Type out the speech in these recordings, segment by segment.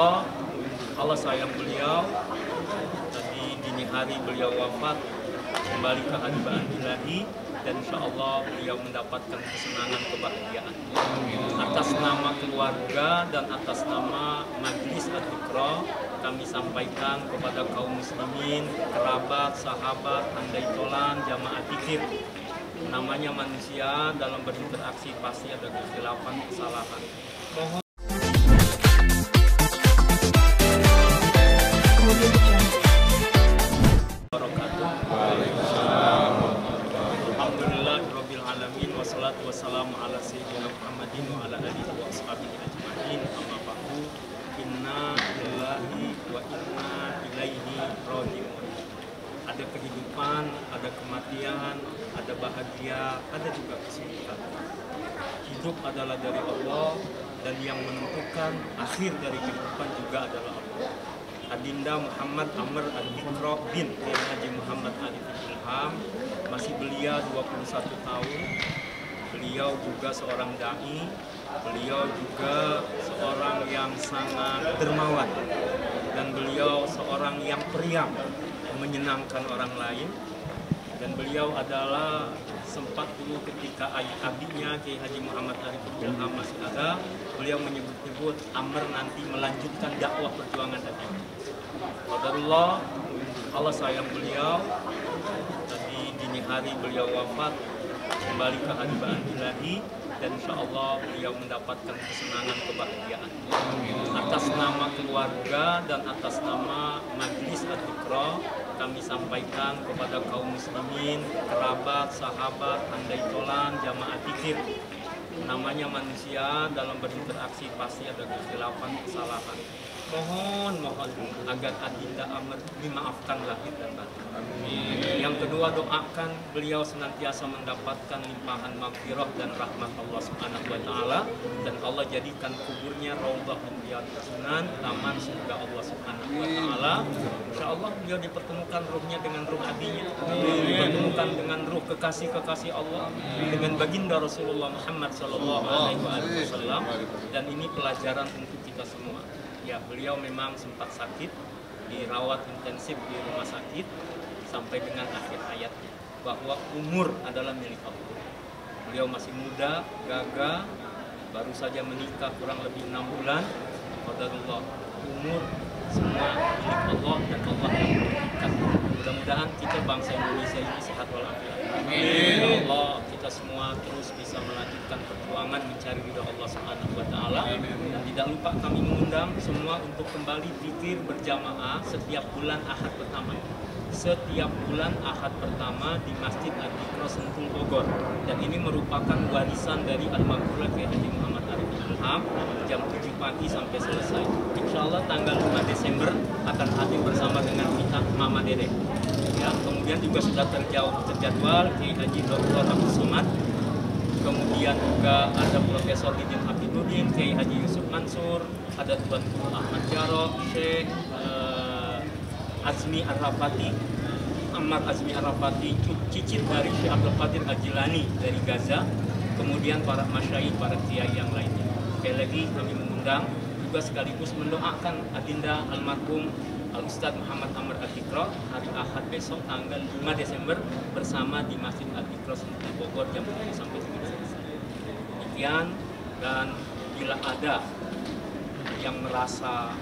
Qadarullah, Allah sayang beliau. Tadi dini hari beliau wafat, kembali ke hadirat ilahi, dan insya Allah beliau mendapatkan kesenangan, kebahagiaan. Atas nama keluarga dan atas nama Majelis Al-Iqra, kami sampaikan kepada kaum muslimin, kerabat, sahabat, andai tolan, jamaah zikir. Namanya manusia, dalam berinteraksi pasti ada kesilapan, kesalahan. Mohon wassalatu wassalamu ala sayyidina Muhammadin wa ala alihi wa ashabihi ajma'in. Amma ba'du, inna lillahi wa inna ilaihi raji'un. Ada kehidupan, ada kematian, ada bahagia, ada juga kesulitan. Hidup adalah dari Allah, dan yang menentukan akhir dari kehidupan juga adalah Allah. Adinda Muhammad Amr Al-Iqra bin Haji Muhammad Arif Ilham masih belia 21 tahun. Beliau juga seorang dai, beliau juga seorang yang sangat dermawan, dan beliau seorang yang periang, menyenangkan orang lain. Dan beliau adalah sempat dulu ketika adiknya Kiai Haji Muhammad Arif Ilham masih ada, beliau menyebut-nyebut Amr nanti melanjutkan dakwah perjuangan adiknya. Qadarullah, Allah sayang beliau. Tadi dini hari beliau wafat, kembali ke hadirat ilahi, dan insya Allah beliau mendapatkan kesenangan, kebahagiaan. Atas nama keluarga dan atas nama Majelis Al-Iqra, kami sampaikan kepada kaum muslimin, kerabat, sahabat, andai tolan, jamaah zikir. Namanya manusia, dalam berinteraksi pasti ada kesilapan, kesalahan. Mohon agar Adinda Amr dimaafkan lahir dan batin. Yang kedua, doakan beliau senantiasa mendapatkan limpahan maghfirah dan rahmat Allah Subhanahu wa taala, dan Allah jadikan kuburnya raudhah min riyadhis sunan, taman surga Allah Subhanahu wa taala. Insyaallah beliau dipertemukan ruhnya dengan ruh adinya, dipertemukan dengan ruh kekasih-kekasih Allah, dengan baginda Rasulullah Muhammad sallallahu alaihi wasallam, dan ini pelajaran untuk kita semua. Ya, beliau memang sempat sakit, dirawat intensif di rumah sakit sampai dengan akhir hayatnya, bahwa umur adalah milik Allah. Beliau masih muda, gagah, baru saja menikah kurang lebih 6 bulan. Qadarullah, umur semua milik Allah, dan Allah yang memberikan. Mudah-mudahan kita bangsa Indonesia ini sehat walafiat. Ya Allah, kita semua terus bisa melanjutkan perjuangan mencari ridha Allah Subhanahu wa taala. Dan tidak lupa kami mengundang semua untuk kembali zikir berjamaah setiap bulan Ahad pertama. Setiap bulan Ahad pertama di Masjid Al-Iqra Sentul Bogor. Dan ini merupakan warisan dari almarhum Kiai Haji Muhammad Arif Ilham, jam 7 pagi sampai selesai. Insya Allah tanggal 5 Desember akan hadir bersama dengan kita Mama Dede. Ya, kemudian juga sudah terjadwal Kiai Haji Dr. Abdul Somad. Kemudian juga ada Profesor Didin Hafiduddin, Kiai Haji Yusuf Mansur, ada Tuan Guru Ahmad Jarot, Syekh Azmi Arrafati, Ammar Azmi Arrafati, cicit dari Syekh Abdul Qadir Al-Jilani dari Gaza, kemudian para masyaikh, para kiai yang lainnya. Sekali lagi kami mengundang, juga sekaligus mendoakan Adinda almarhum Al-Ustadz Muhammad Amr Al-Iqra hari Ahad besok tanggal 5 Desember bersama di Masjid Al-Iqra Sentul Bogor jam 7 sampai selesai. Demikian, dan bila ada yang merasa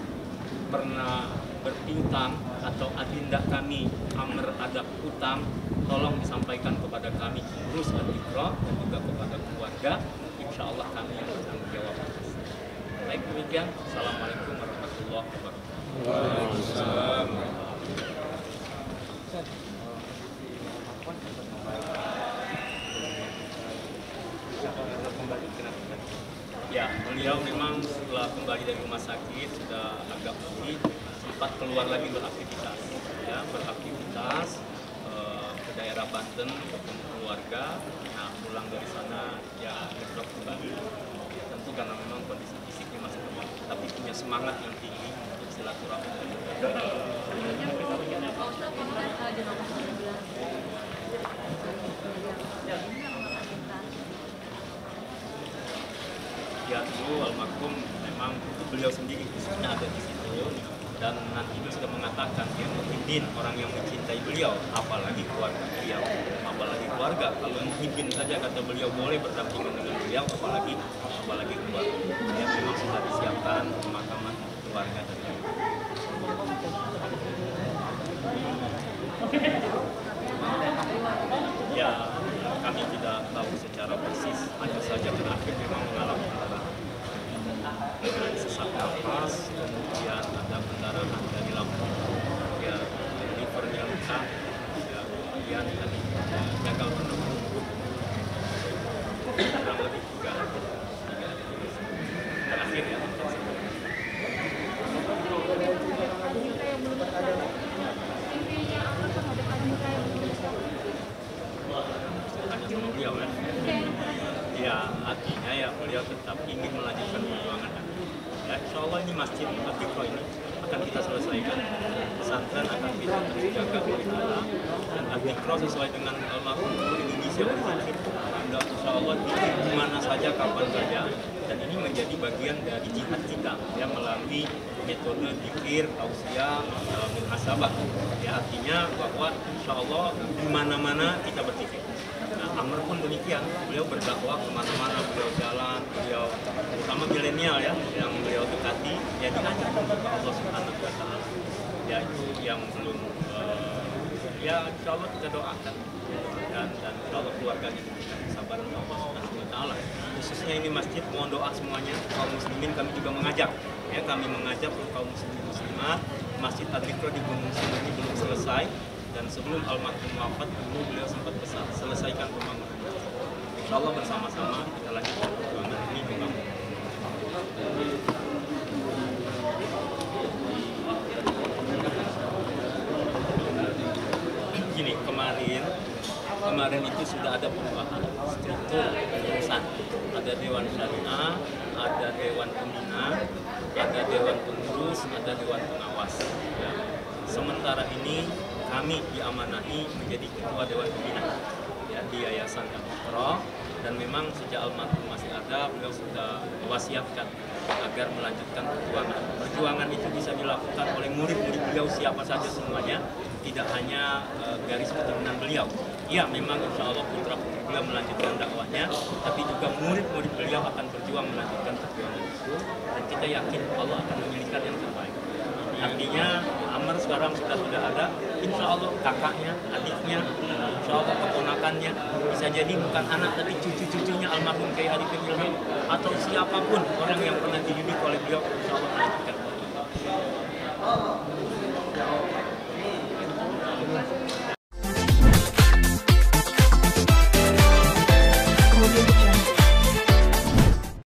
pernah berpiutang atau adinda kami Amr ada utang, tolong disampaikan kepada kami urus Al-Iqra dan juga kepada keluarga. Insya Allah kami yang bertanggung jawab. Baik, demikian. Assalamualaikum warahmatullahi wabarakatuh. Waalaikumsalam. Ya, beliau memang setelah kembali dari rumah sakit sudah agak pulih, sempat keluar lagi beraktivitas, ya, ke daerah Banten bertemu keluarga. Nah, pulang dari sana ya ngedrop kembali. Tentu karena memang kondisi fisiknya masih lemah, tapi punya semangat yang tinggi untuk silaturahmi. Ya, dulu almarhum memang beliau sendiri khususnya ada di situ, dan nanti itu sudah mengatakan ya Muhyiddin orang yang mencintai beliau, apalagi keluarga beliau, apalagi keluarga. Kalau Muhyiddin saja kata beliau boleh berdampingan dengan beliau, apalagi keluarga. Ya memang sudah disiapkan pemakaman keluarga dari beliau. Ya kami tidak tahu secara persis, hanya saja terakhir memang mengalami pendarahan dengan sesak nafas, kemudian ada pendarahan dari lambung, ya livernya rusak, ya kemudian tadi gagal penuh kurang lebih 3 hari terakhir ya. Tanya sama beliau ya. Ya artinya ya beliau tetap ingin melanjutkan perjuangan. Ya insya Allah ini masjid Al-Iqra ini akan kita selesaikan, pesantren akan kita terus jaga pelihara, dan Al-Iqra sesuai dengan almarhum Indonesia original. Dan insya Allah di mana saja kapan saja, dan ini menjadi bagian dari jihad kita ya melalui metode zikir, tausiah, muhasabah. Ya artinya bahwa insya Allah di mana-mana kita berzikir. Nah, Amr pun demikian, beliau berdakwah kemana-mana, beliau jalan, beliau terutama milenial ya, yang beliau dekati, ya diajak kepada Allah Subhanahu wa Ta'ala. Ya itu yang belum, ya insya Allah kita doakan, dan insya Allah keluarganya diberikan kesabaran Allah Subhanahu wa Ta'ala. Khususnya ini masjid, mohon doa semuanya, kaum muslimin kami juga mengajak, ya kami mengajak kaum muslimin muslimat, Masjid Al-Iqra di Gunung Sindur ini belum selesai. Dan sebelum almarhum wafat dulu beliau sempat pesan selesaikan pembangunan. Insya Allah bersama-sama kita lanjutkan perjuangan ini memang. Gini, kemarin itu sudah ada perubahan struktur pengurusan. Ada Dewan Syariah, ada Dewan Pembina, ada Dewan Pengurus, ada Dewan Pengawas. Ya. Sementara ini kami diamanahi menjadi ketua Dewan Pembina ya, di Yayasan Al-Iqra, dan memang sejak almarhum masih ada, beliau sudah mewasiatkan agar melanjutkan perjuangan. Perjuangan itu bisa dilakukan oleh murid-murid beliau siapa saja semuanya, tidak hanya garis keturunan beliau. Ya memang insya Allah putra-putri beliau melanjutkan dakwahnya, tapi juga murid-murid beliau akan berjuang melanjutkan perjuangan itu, dan kita yakin Allah akan memilihkan yang terbaik. Artinya Amr sekarang sudah ada, insya Allah kakaknya, adiknya, insya Allah keponakannya, bisa jadi bukan anak tapi cucu-cucunya almarhum Kiai Arifin Ilham, atau siapapun orang yang pernah dididik oleh beliau